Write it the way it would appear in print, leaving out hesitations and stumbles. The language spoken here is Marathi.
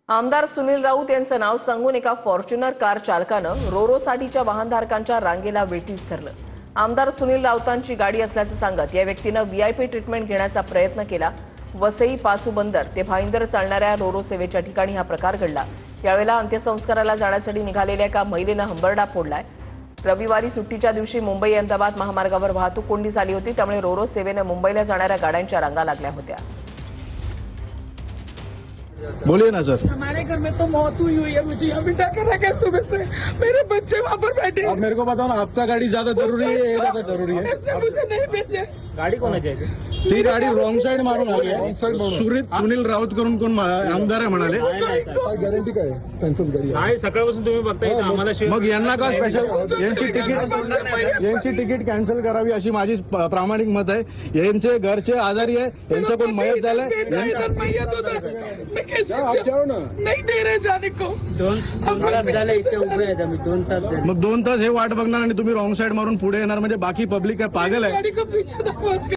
आमदार सुनील राऊत यांचं नाव सांगून एका फॉर्च्युनर कार चालकानं रोरोसाठीच्या वाहनधारकांच्या रांगेला वेठीस धरलं। आमदार सुनील राऊतांची गाडी असल्याचं सांगत या व्यक्तीनं व्हीआयपी ट्रीटमेंट घेण्याचा प्रयत्न केला। वसई पाचू बंदर ते भाईंदर चालणाऱ्या रोरो सेवेच्या ठिकाणी हा प्रकार घडला। यावेळेला अंत्यसंस्काराला जाण्यासाठी निघालेल्या एका महिलेनं हंबरडा फोडलाय। रविवारी सुट्टीच्या दिवशी मुंबई अहमदाबाद महामार्गावर वाहतूक कोंडी झाली होती, त्यामुळे रोरो सेवेने मुंबईला जाणाऱ्या गाड्यांच्या रांगा लागल्या होत्या। बोलिए ना सर। हमारे घर में तो मौत हुई है, मुझे यहाँ बिठा कर रखा है सुबह से। मेरे बच्चे वहाँ पर बैठे। आप मेरे को बताओ ना, आपका गाड़ी ज्यादा जरूरी है ये ज्यादा जरूरी है? इसने मुझे नहीं भेजे। गाडी कोणाची आहे? ती गाडी रॉंग साइड मारून आली आहे। सुनील राऊत करून कोण आमदार आहे म्हणाले। गॅरंटी काय त्यांचंच गाडी आहे? नाही, सकाळपासून तुम्ही बघताय इथं आम्हाला मग यांना का स्पेशल यांची तिकीट कॅन्सल करावी अशी माझी प्रामाणिक मत आहे। यांचे घरचे आजारी आहे, यांचं कोण मयत झालंय। आप जाओ ना। नहीं दे रहे जाने को। मग 2 तास हे वाट बघणार आणि तुम्ही रॉंग साइड मारून पुढे येणार म्हणजे बाकी पब्लिक काय पागल आहे? गाड़ी को पीछे